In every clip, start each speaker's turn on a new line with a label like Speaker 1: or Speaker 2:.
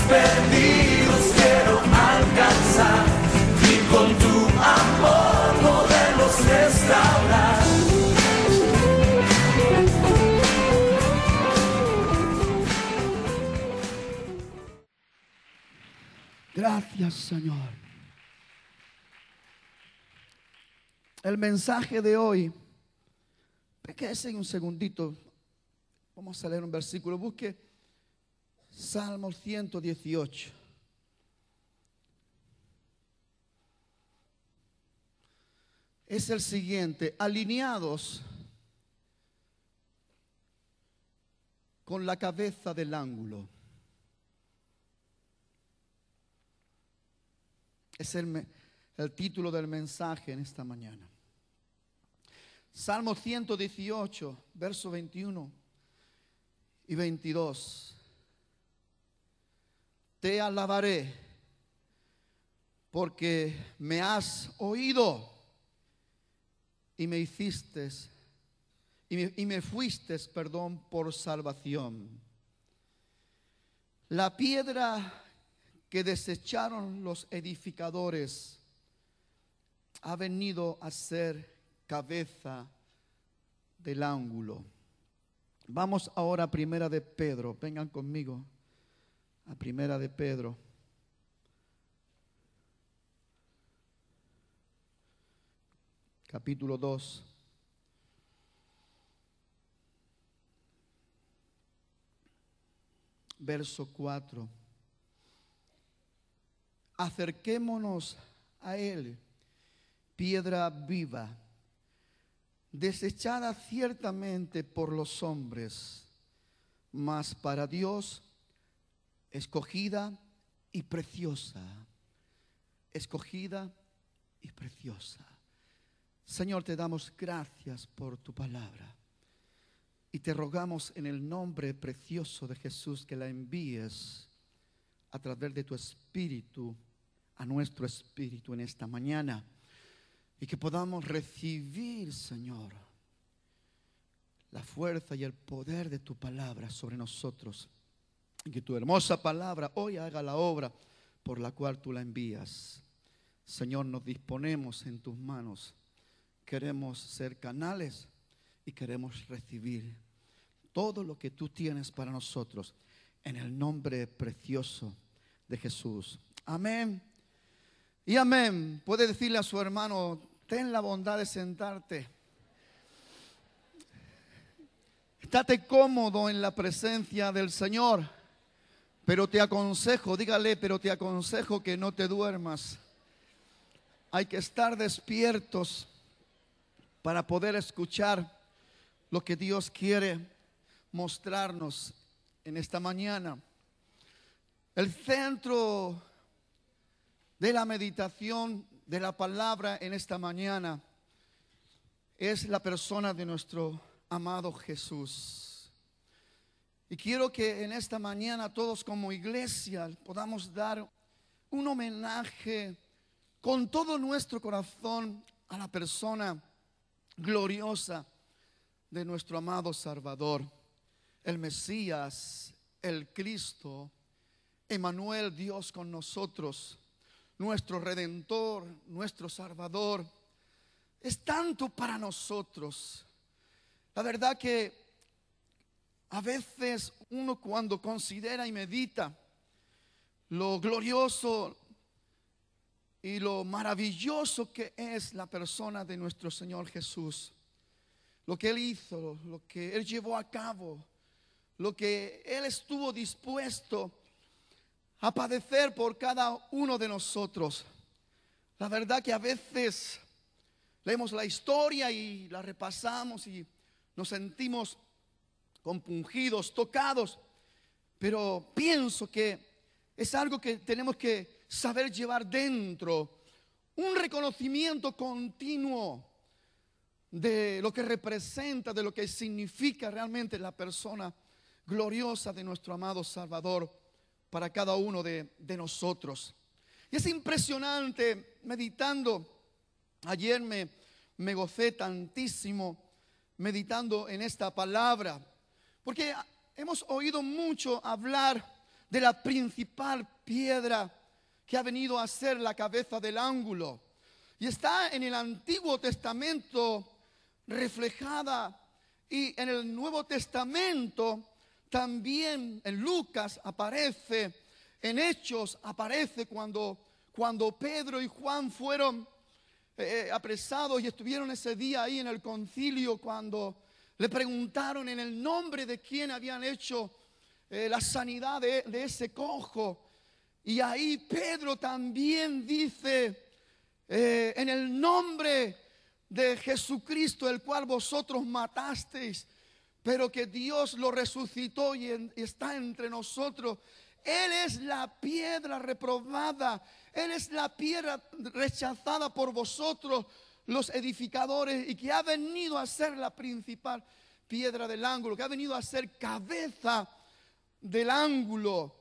Speaker 1: perdidos quiero alcanzar y con tu amor poderlos restaurar.
Speaker 2: Gracias, Señor. El mensaje de hoy, quédese un segundito. Vamos a leer un versículo. Busque Salmo 118. Es el siguiente: alineados con la cabeza del ángulo. Es el título del mensaje en esta mañana. Salmo 118, verso 21 y 22. Te alabaré porque me has oído y me hiciste y me fuiste, por salvación. La piedra que desecharon los edificadores ha venido a ser cabeza del ángulo. Vamos ahora a Primera de Pedro. Vengan conmigo a Primera de Pedro. Capítulo 2. Verso 4. Acerquémonos a Él, piedra viva, desechada ciertamente por los hombres, mas para Dios escogida y preciosa. Escogida y preciosa. Señor, te damos gracias por tu palabra y te rogamos en el nombre precioso de Jesús que la envíes a través de tu Espíritu a nuestro espíritu en esta mañana y que podamos recibir, Señor, la fuerza y el poder de tu palabra sobre nosotros y que tu hermosa palabra hoy haga la obra por la cual tú la envías. Señor, nos disponemos en tus manos. Queremos ser canales y queremos recibir todo lo que tú tienes para nosotros en el nombre precioso de Jesús. Amén y amén. Puede decirle a su hermano: ten la bondad de sentarte. Estate cómodo en la presencia del Señor. Pero te aconsejo, dígale, pero te aconsejo que no te duermas. Hay que estar despiertos para poder escuchar lo que Dios quiere mostrarnos en esta mañana. El centro de la meditación de la palabra en esta mañana es la persona de nuestro amado Jesús. Y quiero que en esta mañana todos como iglesia podamos dar un homenaje con todo nuestro corazón a la persona gloriosa de nuestro amado Salvador, el Mesías, el Cristo, Emmanuel, Dios con nosotros, nuestro Redentor, nuestro Salvador. Es tanto para nosotros. La verdad que a veces uno cuando considera y medita lo glorioso y lo maravilloso que es la persona de nuestro Señor Jesús, lo que Él hizo, lo que Él llevó a cabo, lo que Él estuvo dispuesto a padecer por cada uno de nosotros. La verdad que a veces leemos la historia y la repasamos y nos sentimos compungidos, tocados, pero pienso que es algo que tenemos que saber llevar dentro, un reconocimiento continuo de lo que representa, de lo que significa realmente la persona gloriosa de nuestro amado Salvador para cada uno de nosotros. Y es impresionante, meditando, ayer me gocé tantísimo meditando en esta palabra, porque hemos oído mucho hablar de la principal piedra que ha venido a ser la cabeza del ángulo. Y está en el Antiguo Testamento reflejada, y en el Nuevo Testamento también en Lucas aparece, en Hechos aparece cuando Pedro y Juan fueron apresados y estuvieron ese día ahí en el concilio, cuando le preguntaron en el nombre de quién habían hecho la sanidad de ese cojo. Y ahí Pedro también dice, en el nombre de Jesucristo, el cual vosotros matasteis, pero que Dios lo resucitó y está entre nosotros. Él es la piedra reprobada, Él es la piedra rechazada por vosotros los edificadores, y que ha venido a ser la principal piedra del ángulo, que ha venido a ser cabeza del ángulo.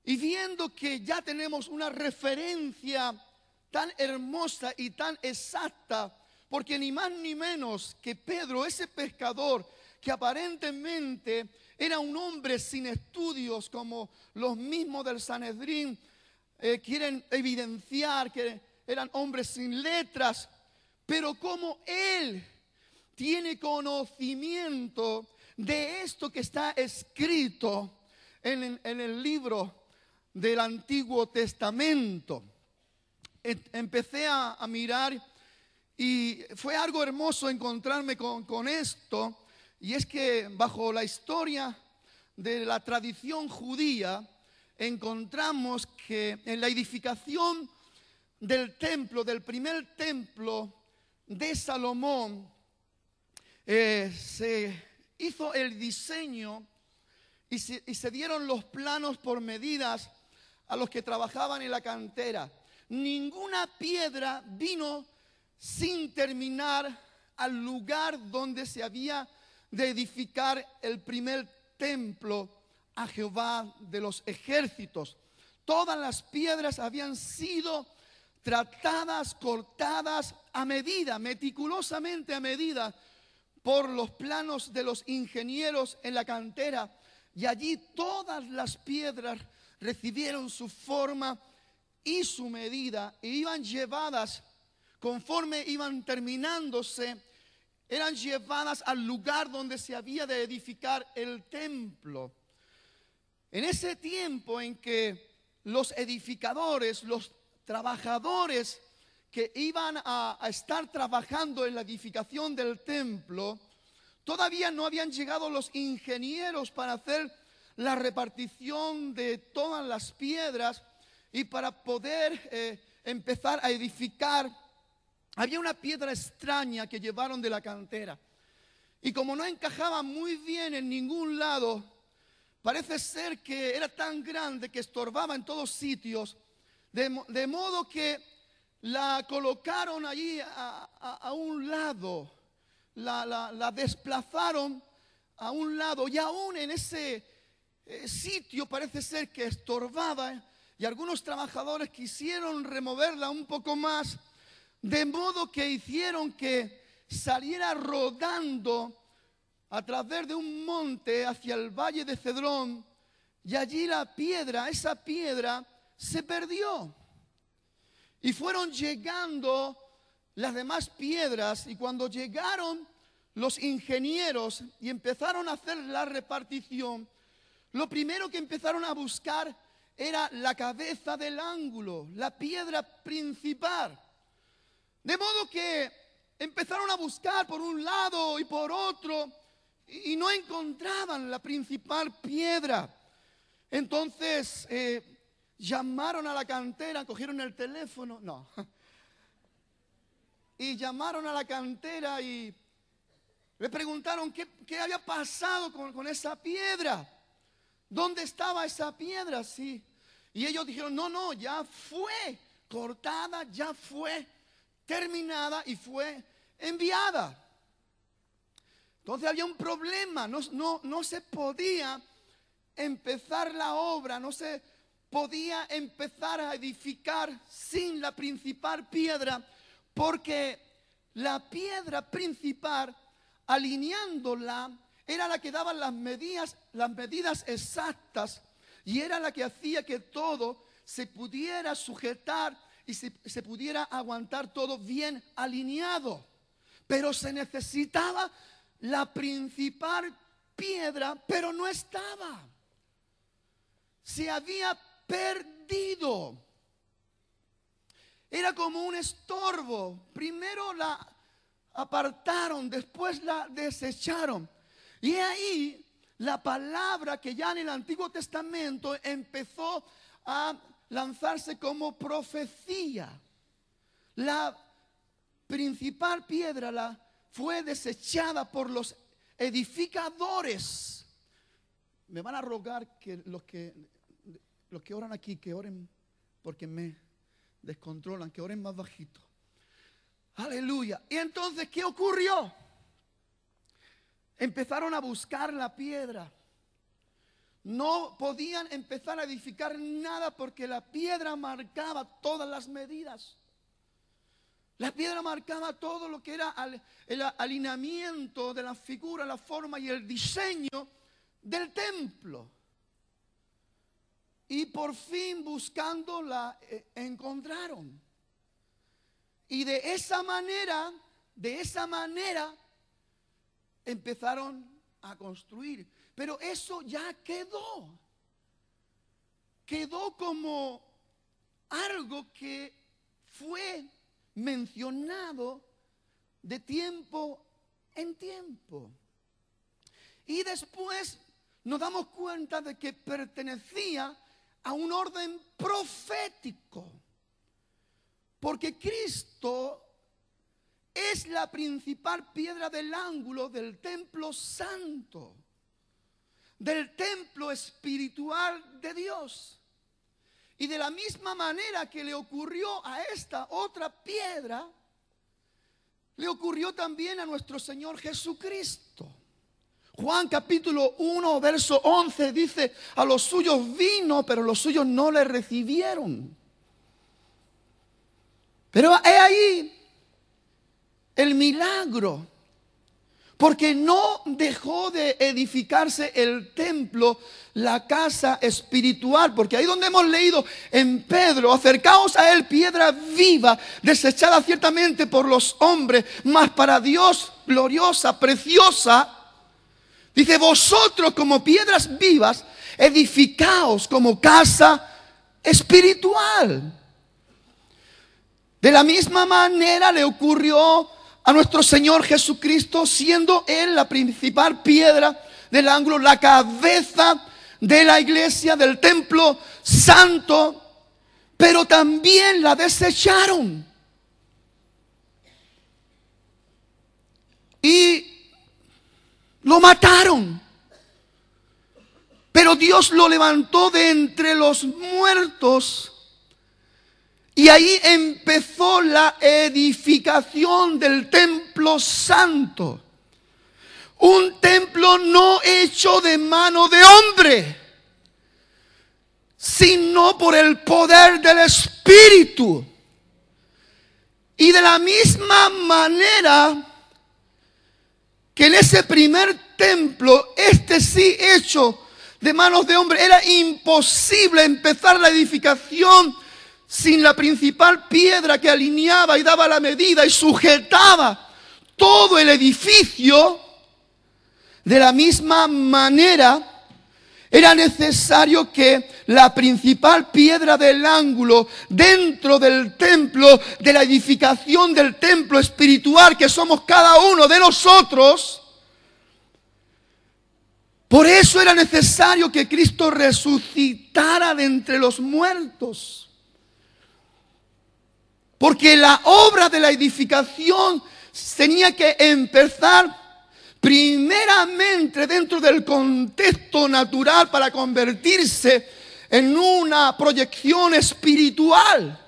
Speaker 2: Y viendo que ya tenemos una referencia tan hermosa y tan exacta, porque ni más ni menos que Pedro, ese pescador que aparentemente era un hombre sin estudios, como los mismos del Sanedrín quieren evidenciar que eran hombres sin letras, pero como él tiene conocimiento de esto que está escrito en el libro del Antiguo Testamento. Empecé a mirar y fue algo hermoso encontrarme con esto, y es que bajo la historia de la tradición judía encontramos que en la edificación del templo, del primer templo de Salomón, se hizo el diseño y se dieron los planos por medidas a los que trabajaban en la cantera. Ninguna piedra vino sin terminar al lugar donde se había de edificar el primer templo a Jehová de los ejércitos. Todas las piedras habían sido tratadas, cortadas a medida, meticulosamente a medida, por los planos de los ingenieros en la cantera. Y allí todas las piedras recibieron su forma y su medida, e iban llevadas, conforme iban terminándose, eran llevadas al lugar donde se había de edificar el templo. En ese tiempo en que los edificadores, los trabajadores que iban a estar trabajando en la edificación del templo, todavía no habían llegado los ingenieros para hacer la repartición de todas las piedras y para poder empezar a edificar. Había una piedra extraña que llevaron de la cantera, y como no encajaba muy bien en ningún lado, parece ser que era tan grande que estorbaba en todos sitios, de modo que la colocaron allí a un lado, la desplazaron a un lado, y aún en ese sitio parece ser que estorbaba, y algunos trabajadores quisieron removerla un poco más, de modo que hicieron que saliera rodando a través de un monte hacia el valle de Cedrón, y allí esa piedra se perdió. Y fueron llegando las demás piedras, y cuando llegaron los ingenieros y empezaron a hacer la repartición, lo primero que empezaron a buscar era la cabeza del ángulo, la piedra principal. De modo que empezaron a buscar por un lado y por otro, y no encontraban la principal piedra. Entonces llamaron a la cantera, cogieron el teléfono, y llamaron a la cantera y le preguntaron qué había pasado con esa piedra. ¿Dónde estaba esa piedra? Sí. Y ellos dijeron, no, ya fue cortada, ya fue terminada y fue enviada. Entonces había un problema, no se podía empezar la obra, no se podía empezar a edificar sin la principal piedra, porque la piedra principal, alineándola, era la que daba las medidas exactas y era la que hacía que todo se pudiera sujetar y se pudiera aguantar todo bien alineado. Pero se necesitaba la principal piedra, pero no estaba. Se había perdido. Era como un estorbo. Primero la apartaron, después la desecharon. Y ahí la palabra que ya en el Antiguo Testamento empezó a lanzarse como profecía. La principal piedra fue desechada por los edificadores. Me van a rogar que los que oran aquí, que oren porque me descontrolan, que oren más bajito. Aleluya. Y entonces, ¿qué ocurrió? Empezaron a buscar la piedra. No podían empezar a edificar nada porque la piedra marcaba todas las medidas. La piedra marcaba todo lo que era el alineamiento de la figura, la forma y el diseño del templo. Y por fin buscando la encontraron. Y de esa manera empezaron a construir. Pero eso ya quedó. Quedó como algo que fue mencionado de tiempo en tiempo. Y después nos damos cuenta de que pertenecía a un orden profético. Porque Cristo es la principal piedra del ángulo del templo santo, del templo espiritual de Dios. Y de la misma manera que le ocurrió a esta otra piedra, le ocurrió también a nuestro Señor Jesucristo. Juan capítulo 1, verso 11 dice: a los suyos vino, pero los suyos no le recibieron. Pero he ahí el milagro, porque no dejó de edificarse el templo, la casa espiritual. Porque ahí donde hemos leído en Pedro: acercaos a él, piedra viva, desechada ciertamente por los hombres, mas para Dios gloriosa, preciosa. Dice: vosotros como piedras vivas, edificaos como casa espiritual. De la misma manera le ocurrió a nuestro Señor Jesucristo, siendo Él la principal piedra del ángulo, la cabeza de la iglesia, del templo santo, pero también la desecharon. Y lo mataron. Pero Dios lo levantó de entre los muertos. Y ahí empezó la edificación del templo santo. Un templo no hecho de mano de hombre, sino por el poder del Espíritu. Y de la misma manera que en ese primer templo, sí hecho de manos de hombre, era imposible empezar la edificación sin la principal piedra que alineaba y daba la medida y sujetaba todo el edificio. De la misma manera, era necesario que la principal piedra del ángulo dentro del templo, de la edificación del templo espiritual que somos cada uno de nosotros, por eso era necesario que Cristo resucitara de entre los muertos. Porque la obra de la edificación tenía que empezar primeramente dentro del contexto natural para convertirse en una proyección espiritual.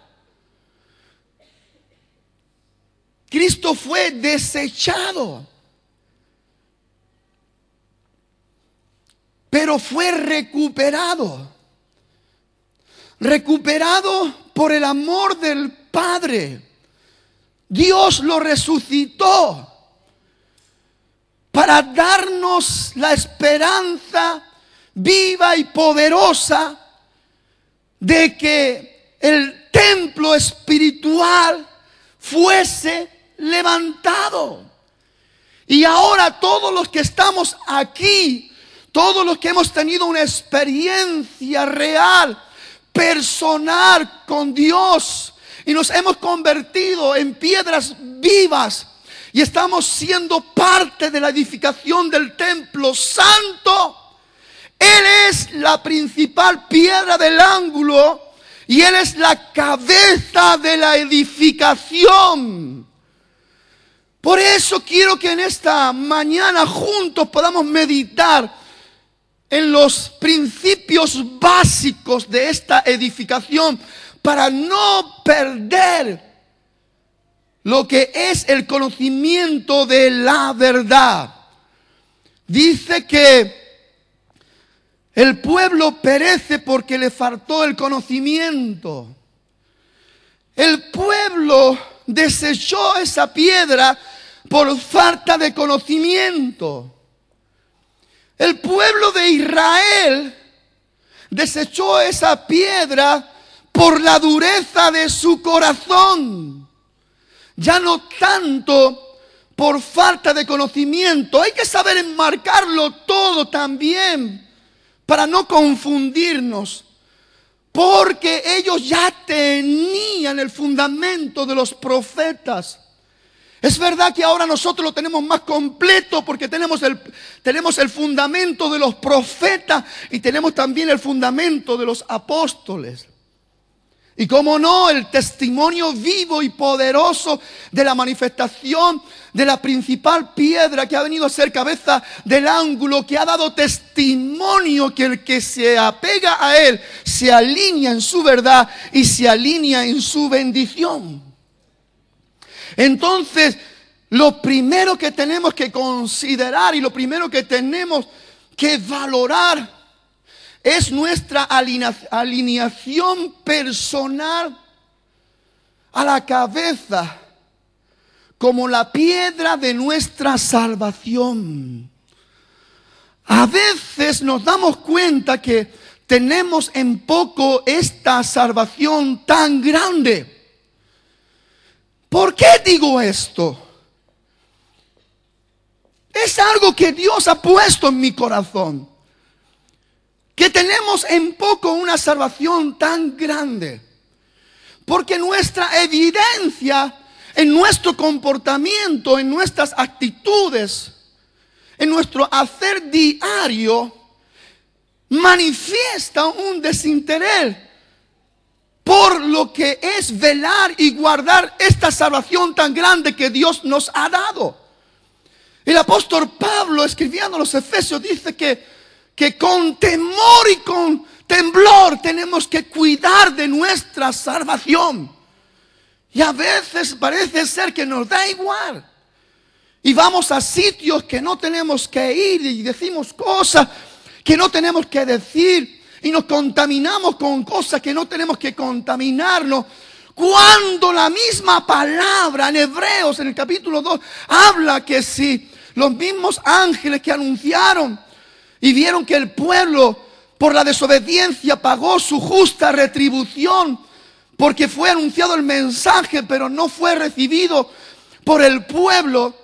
Speaker 2: Cristo fue desechado, pero fue recuperado. Recuperado por el amor del Padre. Dios lo resucitó para darnos la esperanza viva y poderosa de que el templo espiritual fuese levantado. Y ahora todos los que estamos aquí, todos los que hemos tenido una experiencia real, personal con Dios, y nos hemos convertido en piedras vivas y estamos siendo parte de la edificación del templo santo, Él es la principal piedra del ángulo y Él es la cabeza de la edificación. Por eso quiero que en esta mañana juntos podamos meditar en los principios básicos de esta edificación para no perder lo que es el conocimiento de la verdad. Dice que el pueblo perece porque le faltó el conocimiento. El pueblo desechó esa piedra por falta de conocimiento. El pueblo de Israel desechó esa piedra por la dureza de su corazón. Ya no tanto por falta de conocimiento. Hay que saber enmarcarlo todo también para no confundirnos. Porque ellos ya tenían el fundamento de los profetas. Es verdad que ahora nosotros lo tenemos más completo porque tenemos el fundamento de los profetas y tenemos también el fundamento de los apóstoles. Y como no, el testimonio vivo y poderoso de la manifestación de la principal piedra que ha venido a ser cabeza del ángulo, que ha dado testimonio que el que se apega a Él se alinea en su verdad y se alinea en su bendición. Entonces, lo primero que tenemos que considerar y lo primero que tenemos que valorar es nuestra alineación personal a la cabeza como la piedra de nuestra salvación. A veces nos damos cuenta que tenemos en poco esta salvación tan grande. ¿Por qué digo esto? Es algo que Dios ha puesto en mi corazón. Que tenemos en poco una salvación tan grande. Porque nuestra evidencia en nuestro comportamiento, en nuestras actitudes, en nuestro hacer diario, manifiesta un desinterés por lo que es velar y guardar esta salvación tan grande que Dios nos ha dado. El apóstol Pablo, escribiendo a los Efesios, dice que con temor y con temblor tenemos que cuidar de nuestra salvación. Y a veces parece ser que nos da igual. Y vamos a sitios que no tenemos que ir y decimos cosas que no tenemos que decir. Y nos contaminamos con cosas que no tenemos que contaminarnos. Cuando la misma palabra en Hebreos, en el capítulo 2, habla que si los mismos ángeles que anunciaron y vieron que el pueblo por la desobediencia pagó su justa retribución, porque fue anunciado el mensaje pero no fue recibido por el pueblo,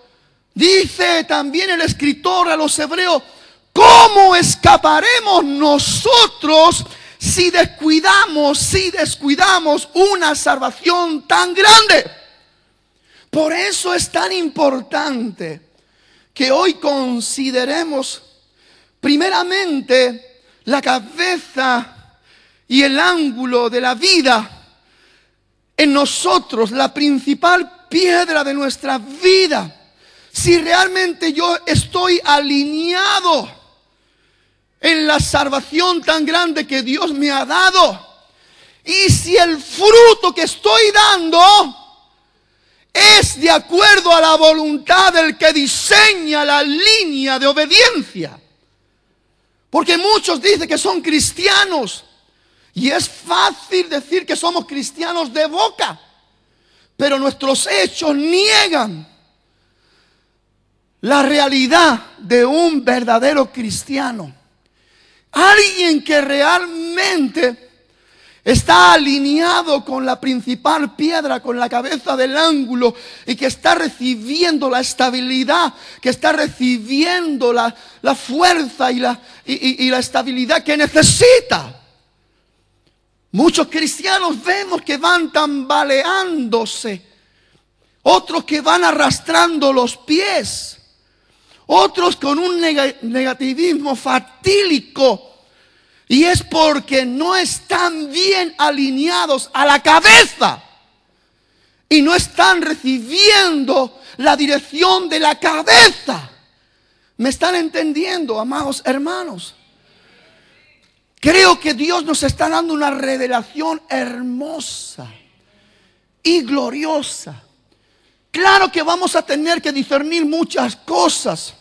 Speaker 2: dice también el escritor a los hebreos: ¿cómo escaparemos nosotros si descuidamos una salvación tan grande? Por eso es tan importante que hoy consideremos primeramente la cabeza y el ángulo de la vida en nosotros, la principal piedra de nuestra vida. Si realmente yo estoy alineado en la salvación tan grande que Dios me ha dado, y si el fruto que estoy dando es de acuerdo a la voluntad del que diseña la línea de obediencia. Porque muchos dicen que son cristianos y es fácil decir que somos cristianos de boca, pero nuestros hechos niegan la realidad de un verdadero cristiano. Alguien que realmente está alineado con la principal piedra, con la cabeza del ángulo, y que está recibiendo la estabilidad, que está recibiendo la fuerza y la estabilidad que necesita. Muchos cristianos vemos que van tambaleándose, otros que van arrastrando los pies, otros con un negativismo fatídico. Y es porque no están bien alineados a la cabeza y no están recibiendo la dirección de la cabeza. ¿Me están entendiendo, amados hermanos? Creo que Dios nos está dando una revelación hermosa y gloriosa. Claro que vamos a tener que discernir muchas cosas,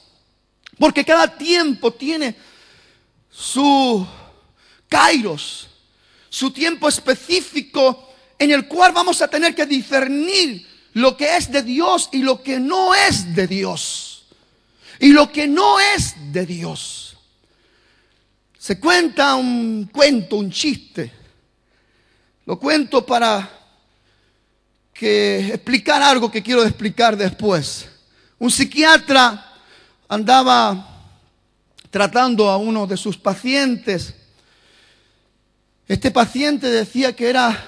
Speaker 2: porque cada tiempo tiene su kairos, su tiempo específico en el cual vamos a tener que discernir lo que es de Dios y lo que no es de Dios. Y lo que no es de Dios. Se cuenta un cuento, un chiste. Lo cuento para explicar algo que quiero explicar después. Un psiquiatra andaba tratando a uno de sus pacientes. Este paciente decía que era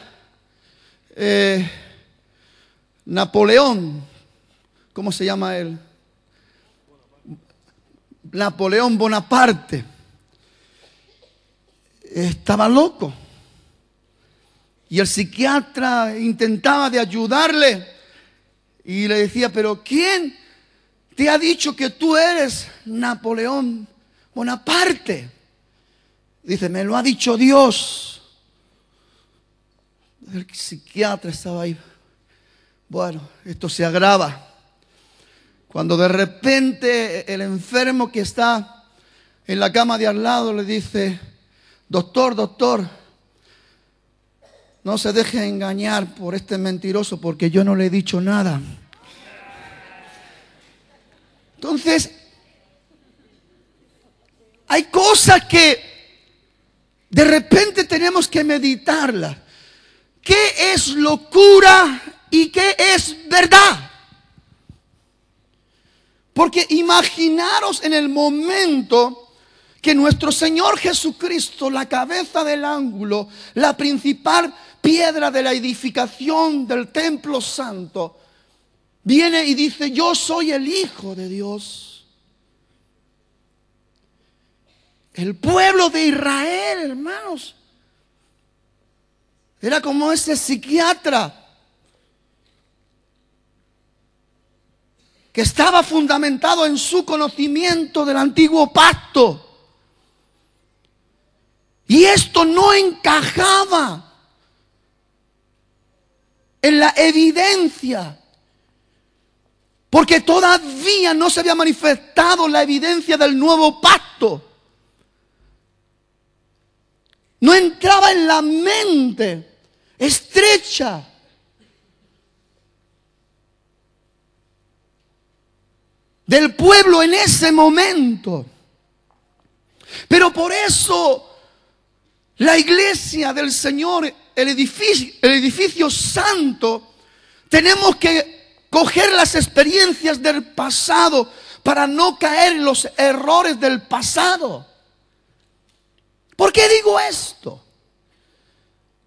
Speaker 2: Napoleón. ¿Cómo se llama él? Napoleón Bonaparte. Estaba loco. Y el psiquiatra intentaba de ayudarle. Y le decía, pero ¿quién te ha dicho que tú eres Napoleón Bonaparte? Dice, me lo ha dicho Dios. El psiquiatra estaba ahí. Bueno, esto se agrava. Cuando de repente el enfermo que está en la cama de al lado le dice, doctor, no se deje engañar por este mentiroso porque yo no le he dicho nada. Entonces, hay cosas que de repente tenemos que meditarlas. ¿Qué es locura y qué es verdad? Porque imaginaros en el momento que nuestro Señor Jesucristo, la cabeza del ángulo, la principal piedra de la edificación del templo santo, viene y dice, yo soy el Hijo de Dios. El pueblo de Israel, hermanos, era como ese psiquiatra que estaba fundamentado en su conocimiento del antiguo pacto. Y esto no encajaba en la evidencia, porque todavía no se había manifestado la evidencia del nuevo pacto. No entraba en la mente estrecha del pueblo en ese momento. Pero por eso la iglesia del Señor, el edificio santo, tenemos que coger las experiencias del pasado para no caer en los errores del pasado. ¿Por qué digo esto?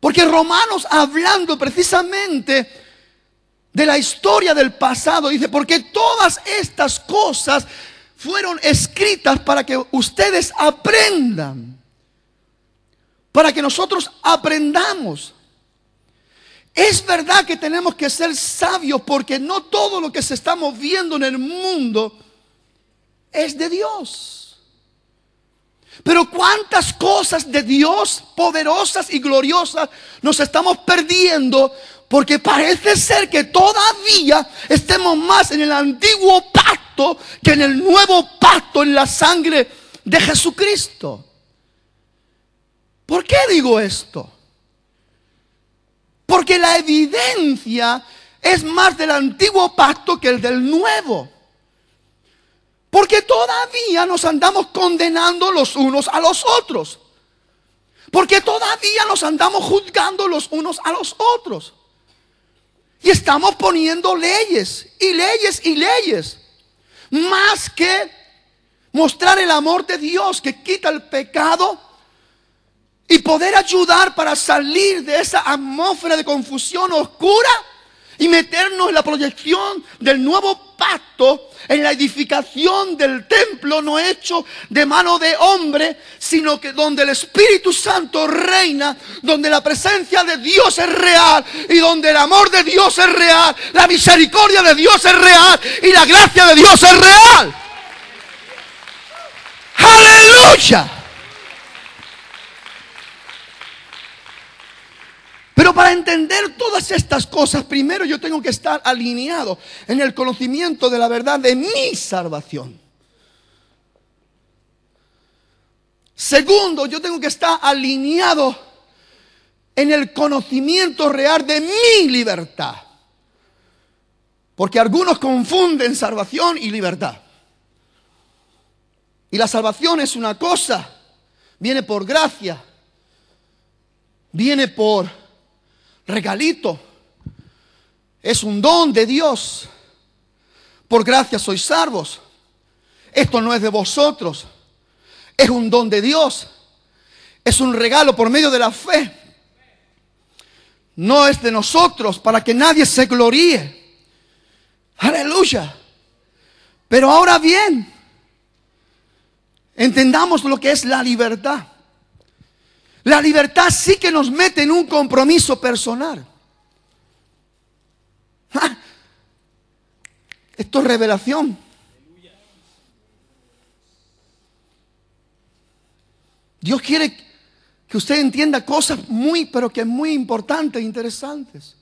Speaker 2: Porque Romanos, hablando precisamente de la historia del pasado, dice, porque todas estas cosas fueron escritas para que ustedes aprendan, para que nosotros aprendamos. Es verdad que tenemos que ser sabios, porque no todo lo que se está moviendo en el mundo es de Dios. Pero cuántas cosas de Dios poderosas y gloriosas nos estamos perdiendo, porque parece ser que todavía estemos más en el antiguo pacto que en el nuevo pacto, en la sangre de Jesucristo. ¿Por qué digo esto? Porque la evidencia es más del antiguo pacto que el del nuevo. Porque todavía nos andamos condenando los unos a los otros. Porque todavía nos andamos juzgando los unos a los otros. Y estamos poniendo leyes y leyes y leyes. Más que mostrar el amor de Dios que quita el pecado y poder ayudar para salir de esa atmósfera de confusión oscura y meternos en la proyección del nuevo pacto, en la edificación del templo no hecho de mano de hombre, sino que donde el Espíritu Santo reina, donde la presencia de Dios es real y donde el amor de Dios es real, la misericordia de Dios es real y la gracia de Dios es real. ¡Aleluya! Pero para entender todas estas cosas, primero yo tengo que estar alineado en el conocimiento de la verdad de mi salvación. Segundo, yo tengo que estar alineado en el conocimiento real de mi libertad. Porque algunos confunden salvación y libertad. Y la salvación es una cosa, viene por gracia, viene por regalito, es un don de Dios. Por gracia sois salvos. Esto no es de vosotros, es un don de Dios. Es un regalo por medio de la fe. No es de nosotros para que nadie se gloríe. Aleluya. Pero ahora bien, entendamos lo que es la libertad. La libertad sí que nos mete en un compromiso personal. Esto es revelación. Dios quiere que usted entienda cosas pero que muy importantes e interesantes.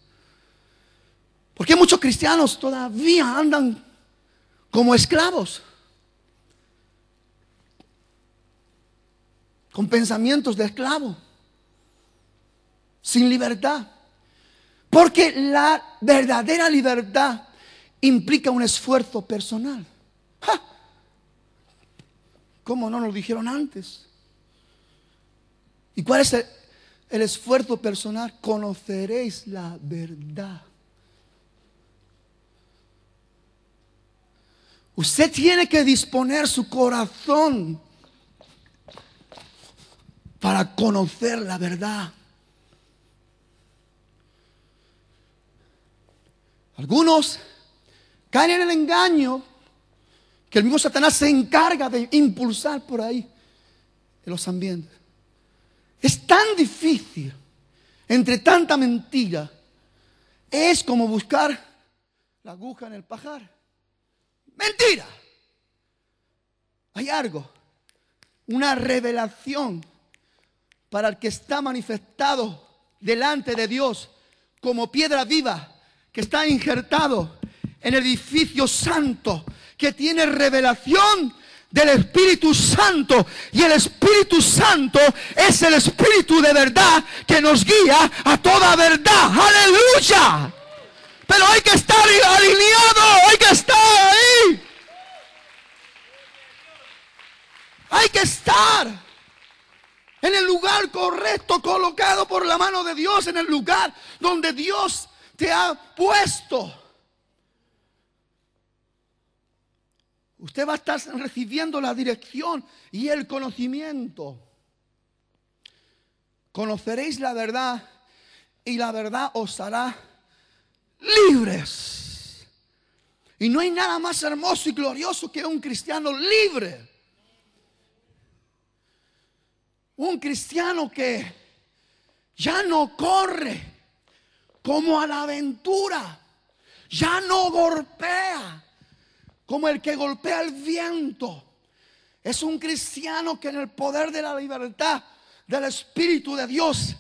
Speaker 2: Porque muchos cristianos todavía andan como esclavos, con pensamientos de esclavo, sin libertad. Porque la verdadera libertad implica un esfuerzo personal. ¡Ja! ¿Cómo no nos dijeron antes? ¿Y cuál es el esfuerzo personal? Conoceréis la verdad. Usted tiene que disponer su corazón para conocer la verdad. Algunos caen en el engaño que el mismo Satanás se encarga de impulsar por ahí en los ambientes. Es tan difícil, entre tanta mentira, es como buscar la aguja en el pajar. Mentira. Hay algo, una revelación para el que está manifestado delante de Dios como piedra viva, que está injertado en el edificio santo, que tiene revelación del Espíritu Santo. Y el Espíritu Santo es el Espíritu de verdad que nos guía a toda verdad. ¡Aleluya! Pero hay que estar alineado, hay que estar ahí. Hay que estar en el lugar correcto, colocado por la mano de Dios, en el lugar donde Dios te ha puesto. Usted va a estar recibiendo la dirección y el conocimiento. Conoceréis la verdad y la verdad os hará libres. Y no hay nada más hermoso y glorioso que un cristiano libre. Un cristiano que ya no corre como a la aventura, ya no golpea como el que golpea el viento. Es un cristiano que en el poder de la libertad del Espíritu de Dios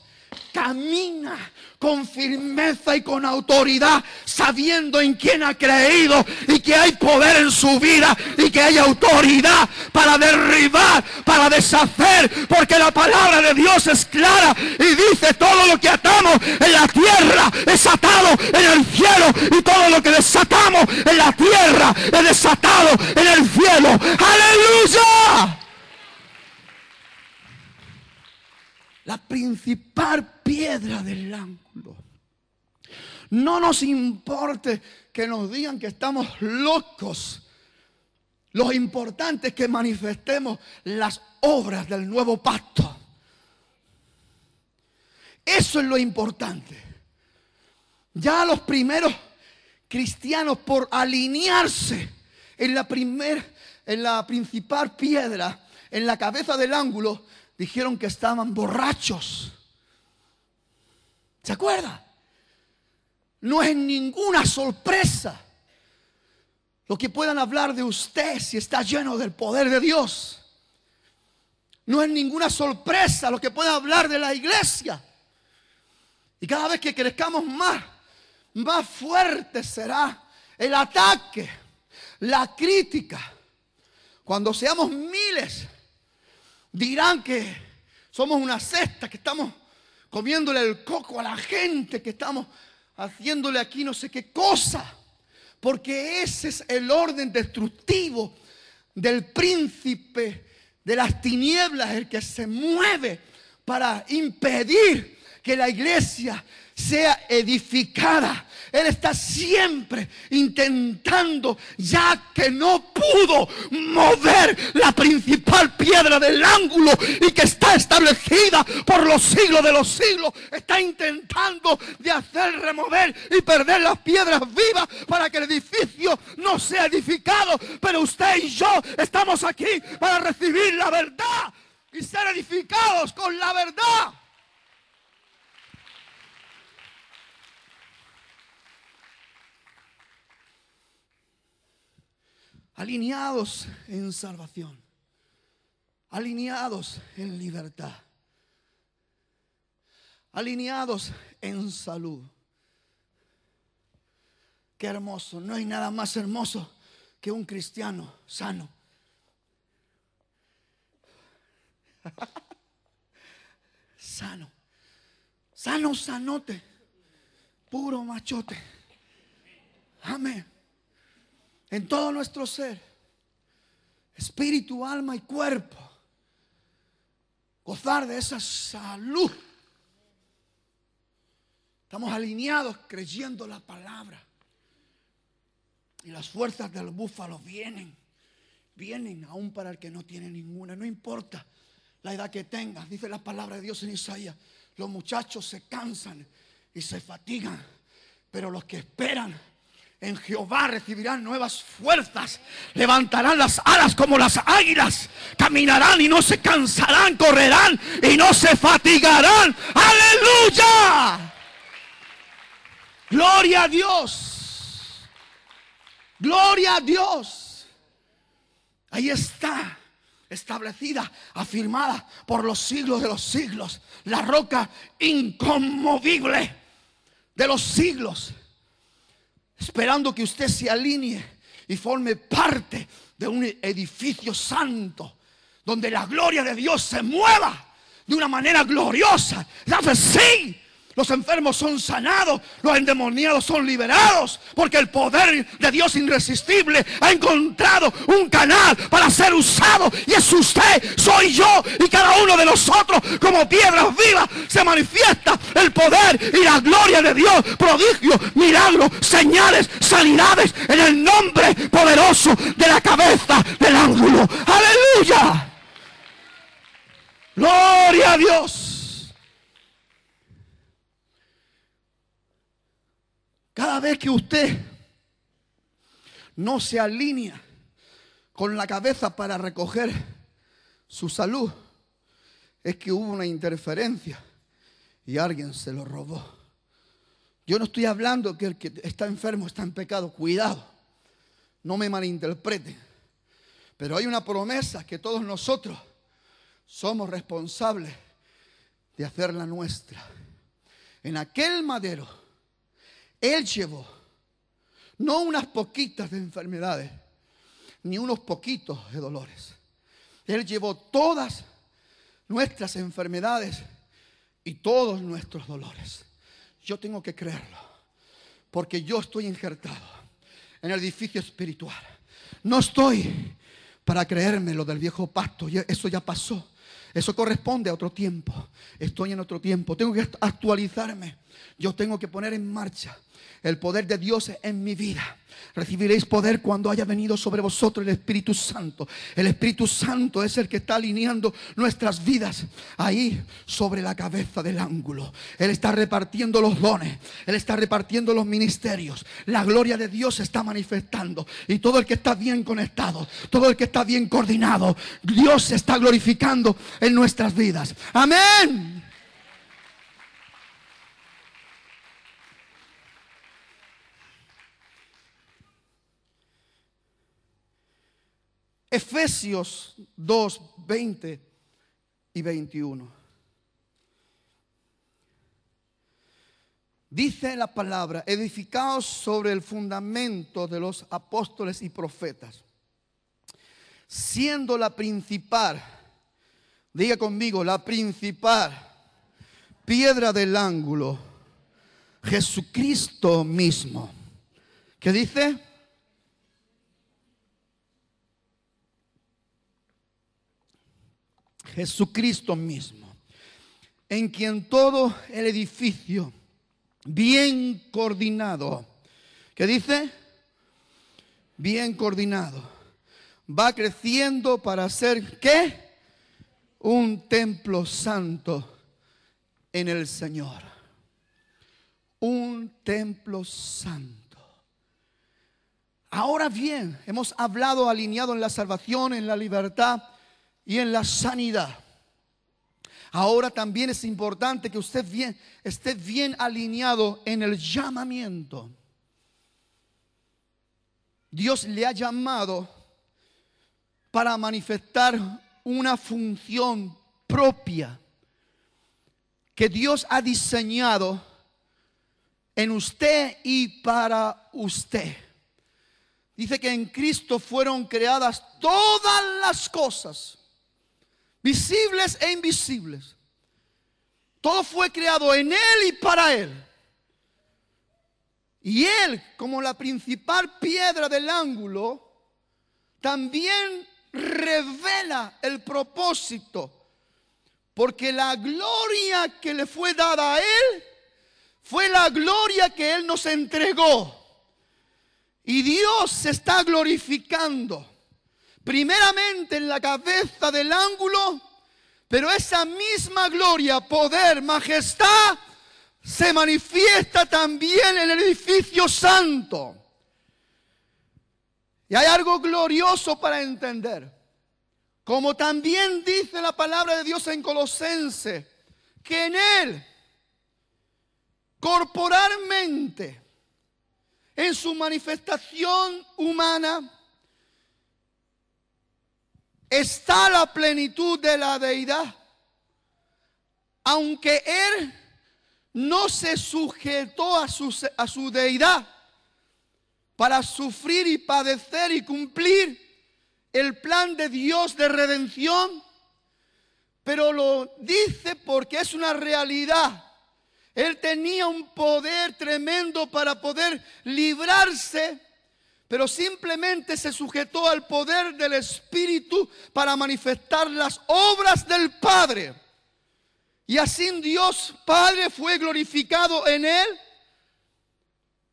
Speaker 2: camina con firmeza y con autoridad, sabiendo en quién ha creído y que hay poder en su vida y que hay autoridad para derribar, para deshacer, porque la palabra de Dios es clara y dice: todo lo que atamos en la tierra es atado en el cielo, y todo lo que desatamos en la tierra es desatado en el cielo. ¡Aleluya! La principal piedra del ángulo. No nos importe que nos digan que estamos locos. Lo importante es que manifestemos las obras del nuevo pacto. Eso es lo importante. Ya los primeros cristianos, por alinearse en la principal piedra, en la cabeza del ángulo, dijeron que estaban borrachos. ¿Se acuerda? No es ninguna sorpresa lo que puedan hablar de usted si está lleno del poder de Dios. No es ninguna sorpresa lo que puedan hablar de la iglesia. Y cada vez que crezcamos más fuerte será el ataque, la crítica. Cuando seamos miles, dirán que somos una secta, que estamos comiéndole el coco a la gente, que estamos haciéndole aquí no sé qué cosa. Porque ese es el orden destructivo del príncipe de las tinieblas, el que se mueve para impedir que la iglesia sea edificada. Él está siempre intentando, ya que no pudo mover la principal piedra del ángulo y que está establecida por los siglos de los siglos, está intentando de hacer remover y perder las piedras vivas para que el edificio no sea edificado. Pero usted y yo estamos aquí para recibir la verdad y ser edificados con la verdad. Alineados en salvación, alineados en libertad, alineados en salud. Qué hermoso, no hay nada más hermoso que un cristiano sano. Sano, sanote, puro machote. Amén. En todo nuestro ser, espíritu, alma y cuerpo, gozar de esa salud. Estamos alineados creyendo la palabra. Y las fuerzas del búfalo vienen aún para el que no tiene ninguna. No importa la edad que tengas, dice la palabra de Dios en Isaías. Los muchachos se cansan y se fatigan, pero los que esperan en Jehová recibirán nuevas fuerzas, levantarán las alas como las águilas, caminarán y no se cansarán, correrán y no se fatigarán. ¡Aleluya! Gloria a Dios, gloria a Dios. Ahí está, establecida, afirmada por los siglos de los siglos, la roca inconmovible de los siglos, esperando que usted se alinee y forme parte de un edificio santo, donde la gloria de Dios se mueva de una manera gloriosa. ¿Sabes? Sí, los enfermos son sanados, los endemoniados son liberados, porque el poder de Dios irresistible ha encontrado un canal para ser usado, y es usted, soy yo y cada uno de nosotros. Como piedras vivas se manifiesta el poder y la gloria de Dios, prodigios, milagros, señales, sanidades, en el nombre poderoso de la cabeza del ángulo. ¡Aleluya! ¡Gloria a Dios! Cada vez que usted no se alinea con la cabeza para recoger su salud, es que hubo una interferencia y alguien se lo robó. Yo no estoy hablando que el que está enfermo está en pecado. Cuidado, no me malinterpreten. Pero hay una promesa que todos nosotros somos responsables de hacerla nuestra. En aquel madero, Él llevó no unas poquitas de enfermedades, ni unos poquitos de dolores. Él llevó todas nuestras enfermedades y todos nuestros dolores. Yo tengo que creerlo, porque yo estoy injertado en el edificio espiritual. No estoy para creerme lo del viejo pacto. Eso ya pasó. Eso corresponde a otro tiempo. Estoy en otro tiempo. Tengo que actualizarme. Yo tengo que poner en marcha el poder de Dios en mi vida. Recibiréis poder cuando haya venido sobre vosotros el Espíritu Santo. El Espíritu Santo es el que está alineando nuestras vidas ahí sobre la cabeza del ángulo. Él está repartiendo los dones. Él está repartiendo los ministerios. La gloria de Dios se está manifestando. Y todo el que está bien conectado, todo el que está bien coordinado, Dios se está glorificando en nuestras vidas. Amén. Efesios 2, 20 y 21. Dice la palabra: edificaos sobre el fundamento de los apóstoles y profetas, siendo la principal, diga conmigo, la principal piedra del ángulo, Jesucristo mismo. ¿Qué dice? Jesucristo mismo, en quien todo el edificio bien coordinado, ¿qué dice? Bien coordinado, va creciendo para ser, ¿qué? Un templo santo en el Señor. Un templo santo. Ahora bien, hemos hablado alineado en la salvación, en la libertad y en la sanidad. Ahora también es importante que usted esté bien alineado en el llamamiento. Dios le ha llamado para manifestar una función propia que Dios ha diseñado en usted y para usted. Dice que en Cristo fueron creadas todas las cosas, visibles e invisibles. Todo fue creado en Él y para Él. Y Él, como la principal piedra del ángulo, también revela el propósito. Porque la gloria que le fue dada a Él fue la gloria que Él nos entregó. Y Dios se está glorificando primeramente en la cabeza del ángulo, pero esa misma gloria, poder, majestad se manifiesta también en el edificio santo. Y hay algo glorioso para entender. Como también dice la palabra de Dios en Colosenses, que en Él, corporalmente, en su manifestación humana, está la plenitud de la deidad. Aunque Él no se sujetó a su deidad para sufrir y padecer y cumplir el plan de Dios de redención, pero lo dice porque es una realidad. Él tenía un poder tremendo para poder librarse, pero simplemente se sujetó al poder del Espíritu para manifestar las obras del Padre. Y así Dios Padre fue glorificado en Él,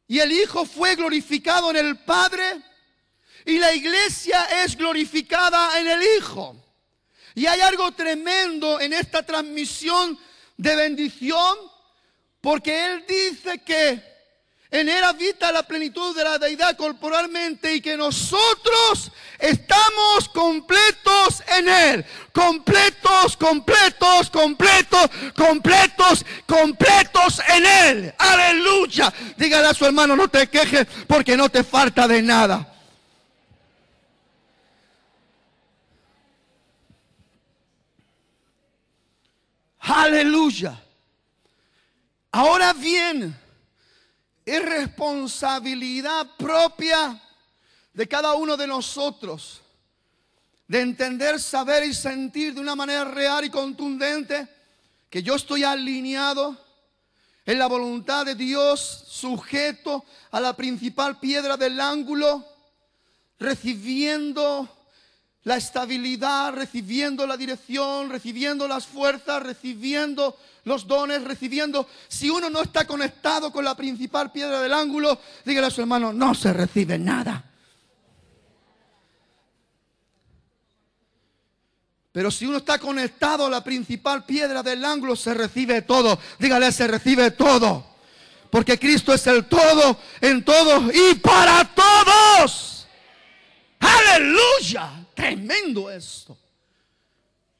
Speaker 2: y el Hijo fue glorificado en el Padre, y la iglesia es glorificada en el Hijo. Y hay algo tremendo en esta transmisión de bendición, porque Él dice que en Él habita la plenitud de la deidad corporalmente y que nosotros estamos completos en Él. Completos, completos, completos, completos, completos en Él. Aleluya. Dígale a su hermano, no te quejes porque no te falta de nada. Aleluya. Ahora bien, es responsabilidad propia de cada uno de nosotros de entender, saber y sentir de una manera real y contundente que yo estoy alineado en la voluntad de Dios, sujeto a la principal piedra del ángulo, recibiendo la estabilidad, recibiendo la dirección, recibiendo las fuerzas, recibiendo los dones, recibiendo. Si uno no está conectado con la principal piedra del ángulo, dígale a su hermano, no se recibe nada. Pero si uno está conectado a la principal piedra del ángulo, se recibe todo. Dígale, se recibe todo. Porque Cristo es el todo, en todo y para todos. ¡Aleluya! Tremendo esto.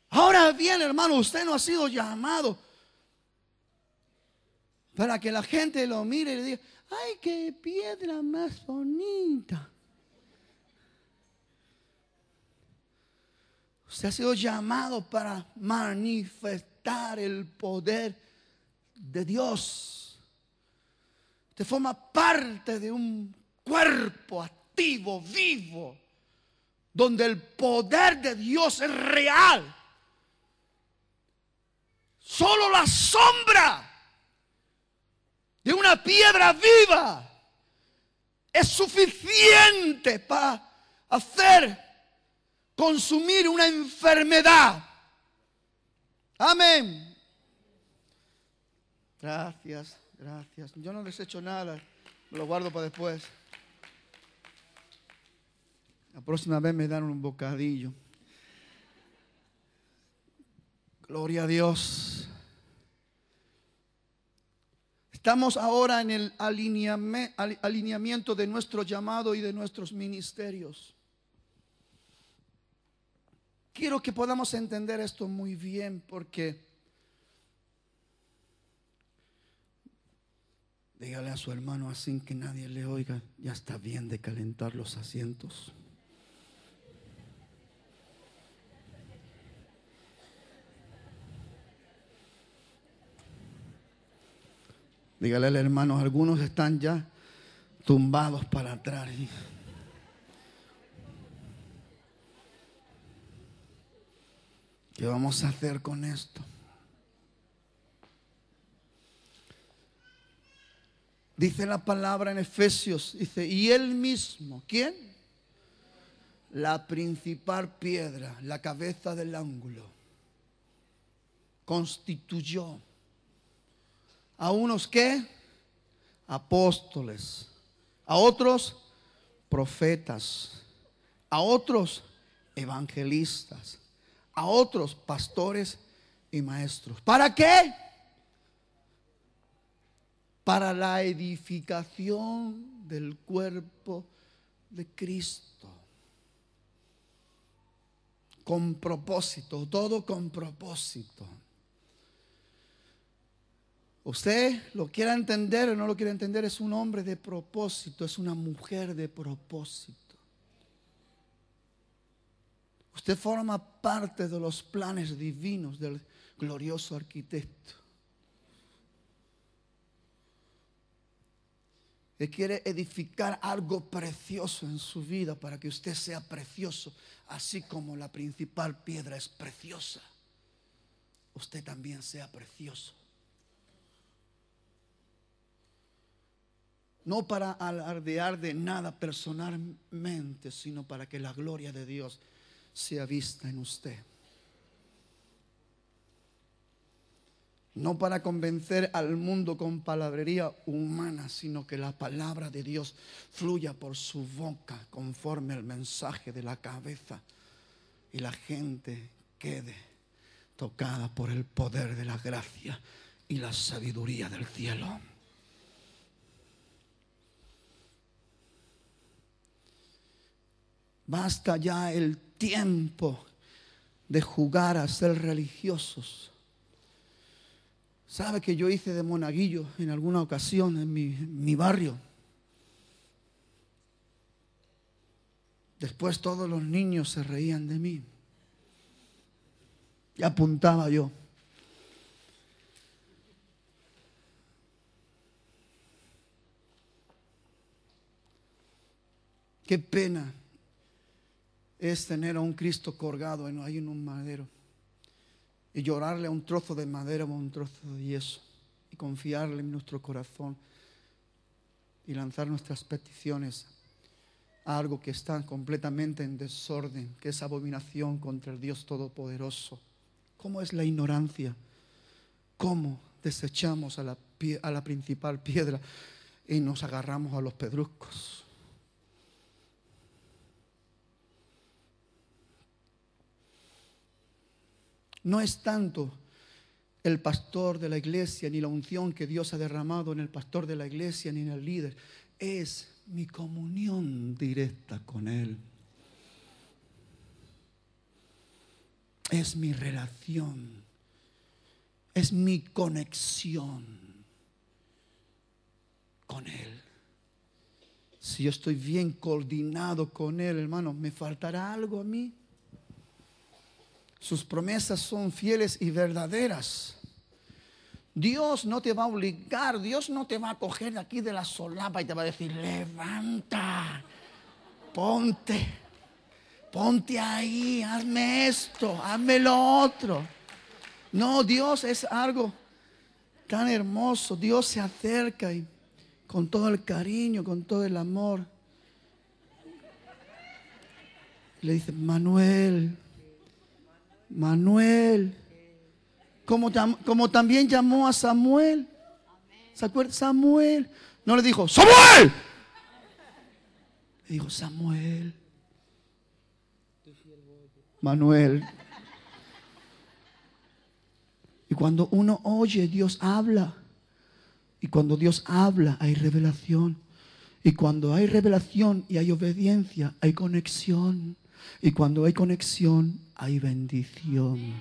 Speaker 2: Ahora bien, hermano, usted no ha sido llamado para que la gente lo mire y le diga, ¡ay, qué piedra más bonita! Usted ha sido llamado para manifestar el poder de Dios. Usted forma parte de un cuerpo activo, vivo, donde el poder de Dios es real. Solo la sombra de una piedra viva es suficiente para consumir una enfermedad. Amén. Gracias, gracias. Yo no les he hecho nada, me lo guardo para después. La próxima vez me dan un bocadillo. Gloria a Dios. Estamos ahora en el alineamiento de nuestro llamado y de nuestros ministerios. Quiero que podamos entender esto muy bien porque dígale a su hermano así que nadie le oiga, ya está bien de calentar los asientos. Dígale al hermano, algunos están ya tumbados para atrás. ¿Qué vamos a hacer con esto? Dice la palabra en Efesios, dice, y él mismo, ¿quién? La principal piedra, la cabeza del ángulo, constituyó a unos, ¿qué? Apóstoles, a otros profetas, a otros evangelistas, a otros pastores y maestros. ¿Para qué? Para la edificación del cuerpo de Cristo. Con propósito, todo con propósito. Usted lo quiera entender o no lo quiera entender, es un hombre de propósito, es una mujer de propósito. Usted forma parte de los planes divinos del glorioso arquitecto. Él quiere edificar algo precioso en su vida para que usted sea precioso, así como la principal piedra es preciosa. Usted también sea precioso. No para alardear de nada personalmente, sino para que la gloria de Dios sea vista en usted. No para convencer al mundo con palabrería humana, sino que la palabra de Dios fluya por su boca conforme al mensaje de la cabeza y la gente quede tocada por el poder de la gracia y la sabiduría del cielo. Basta ya el tiempo de jugar a ser religiosos. ¿Sabe que yo hice de monaguillo en alguna ocasión en mi barrio? Después todos los niños se reían de mí. Y apuntaba yo. Qué pena es tener a un Cristo colgado ahí en un madero y llorarle a un trozo de madera o a un trozo de yeso y confiarle en nuestro corazón y lanzar nuestras peticiones a algo que está completamente en desorden, que es abominación contra el Dios Todopoderoso. ¿Cómo es la ignorancia? ¿Cómo desechamos a la principal piedra y nos agarramos a los pedruscos? No es tanto el pastor de la iglesia, ni la unción que Dios ha derramado en el pastor de la iglesia, ni en el líder. Es mi comunión directa con Él. Es mi relación. Es mi conexión con Él. Si yo estoy bien coordinado con Él, hermano, ¿me faltará algo a mí? Sus promesas son fieles y verdaderas. Dios no te va a obligar, Dios no te va a coger de aquí de la solapa y te va a decir, levanta, ponte ahí, hazme esto, hazme lo otro. No, Dios es algo tan hermoso. Dios se acerca y con todo el cariño, con todo el amor, le dice, Manuel, como también llamó a Samuel. ¿Se acuerda? Samuel. No le dijo, ¡Samuel! Le dijo, Samuel. Manuel. Y cuando uno oye, Dios habla. Y cuando Dios habla, hay revelación. Y cuando hay revelación y hay obediencia, hay conexión. Y cuando hay conexión, hay bendición.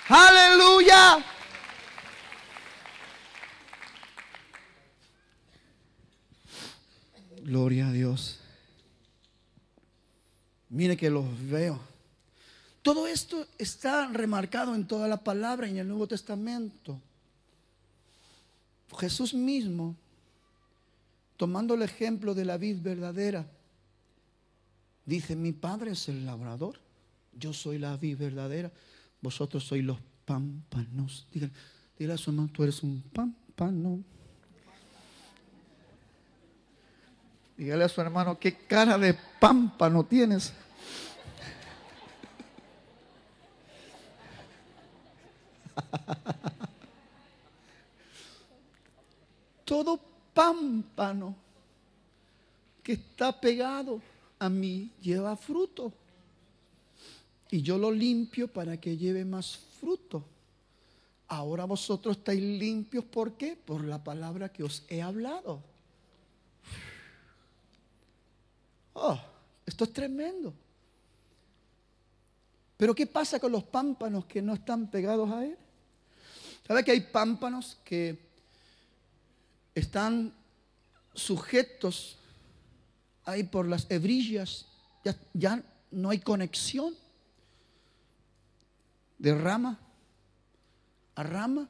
Speaker 2: ¡Aleluya! Gloria a Dios. Mire que los veo. Todo esto está remarcado en toda la palabra en el Nuevo Testamento. Jesús mismo, tomando el ejemplo de la vid verdadera, dice, mi Padre es el labrador, yo soy la vid verdadera, vosotros sois los pámpanos. Dígale a su hermano, tú eres un pámpano. Dígale a su hermano, qué cara de pámpano tienes. Todo pámpano que está pegado a mí lleva fruto. Y yo lo limpio para que lleve más fruto. Ahora vosotros estáis limpios, ¿por qué? Por la palabra que os he hablado. Oh, esto es tremendo. Pero ¿qué pasa con los pámpanos que no están pegados a él? ¿Sabe que hay pámpanos que están sujetos ahí por las hebrillas? Ya no hay conexión de rama a rama.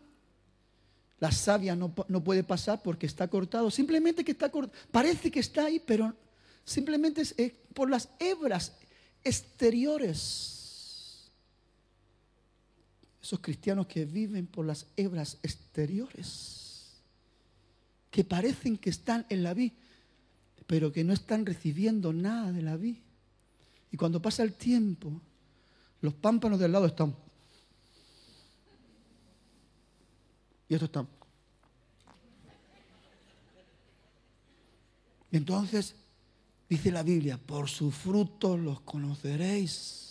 Speaker 2: La savia no puede pasar porque está cortado. Simplemente que está cortado. Parece que está ahí, pero simplemente es por las hebras exteriores. Esos cristianos que viven por las hebras exteriores, que parecen que están en la vid, pero que no están recibiendo nada de la vid. Y cuando pasa el tiempo, los pámpanos del lado están. Y estos están. Y entonces, dice la Biblia, por sus frutos los conoceréis.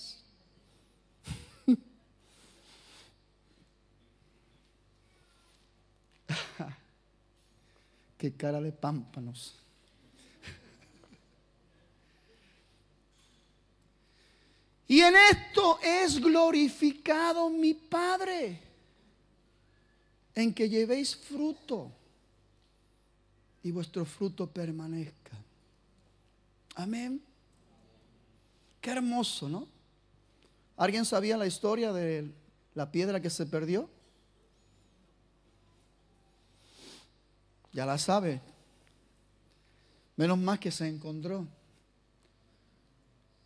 Speaker 2: Qué cara de pámpanos. Y en esto es glorificado mi Padre, en que llevéis fruto y vuestro fruto permanezca. Amén. Qué hermoso, ¿no? ¿Alguien sabía la historia de la piedra que se perdió? Ya la sabe. Menos mal que se encontró.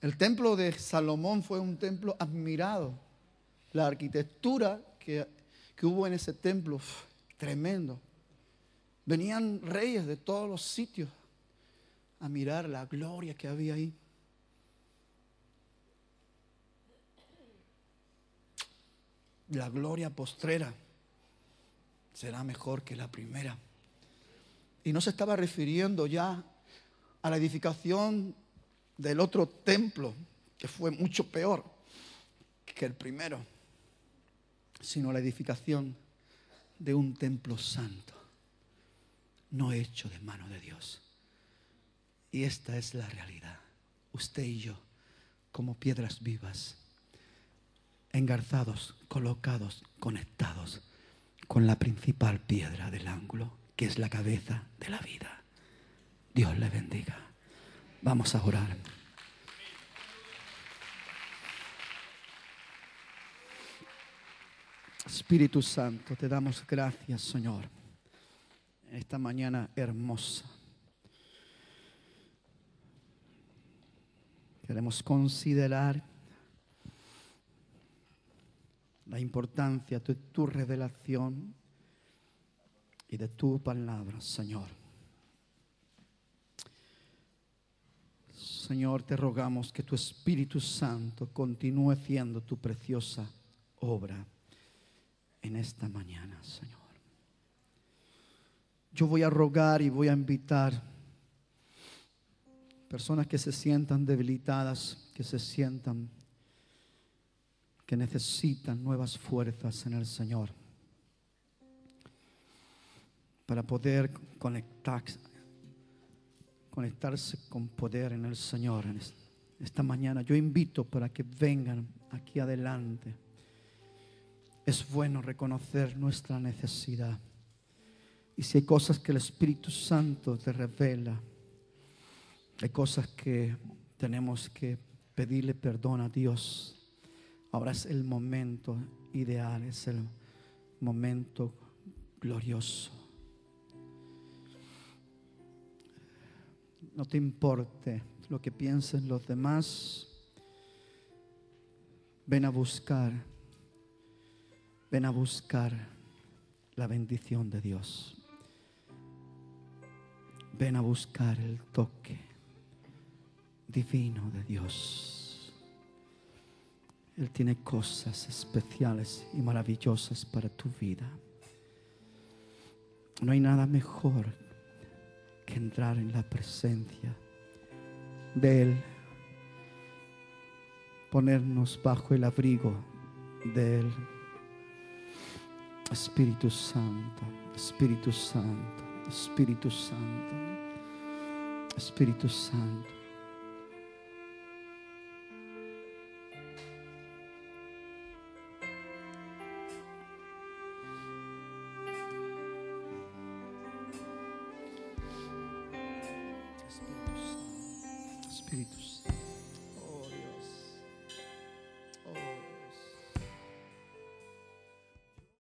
Speaker 2: El templo de Salomón fue un templo admirado. La arquitectura que hubo en ese templo, tremendo. Venían reyes de todos los sitios a mirar la gloria que había ahí. La gloria postrera será mejor que la primera. Y no se estaba refiriendo ya a la edificación del otro templo, que fue mucho peor que el primero, sino la edificación de un templo santo, no hecho de mano de Dios. Y esta es la realidad. Usted y yo, como piedras vivas, engarzados, colocados, conectados con la principal piedra del ángulo, que es la cabeza de la vida. Dios le bendiga. Vamos a orar. Espíritu Santo, te damos gracias, Señor, en esta mañana hermosa. Queremos considerar la importancia de tu revelación y de tu palabra, Señor. Señor, te rogamos que tu Espíritu Santo continúe haciendo tu preciosa obra en esta mañana, Señor. Yo voy a rogar y voy a invitar personas que se sientan debilitadas, que se sientan que necesitan nuevas fuerzas en el Señor para poder conectarse con poder en el Señor. Esta mañana yo invito para que vengan aquí adelante. Es bueno reconocer nuestra necesidad. Y si hay cosas que el Espíritu Santo te revela, hay cosas que tenemos que pedirle perdón a Dios. Ahora es el momento ideal, es el momento glorioso. No te importe lo que piensen los demás. Ven a buscar la bendición de Dios. Ven a buscar el toque divino de Dios. Él tiene cosas especiales y maravillosas para tu vida. No hay nada mejor que entrar en la presencia de Él, ponernos bajo el abrigo de Él. Espíritu Santo, Espíritu Santo, Espíritu Santo, Espíritu Santo. Espíritu Santo.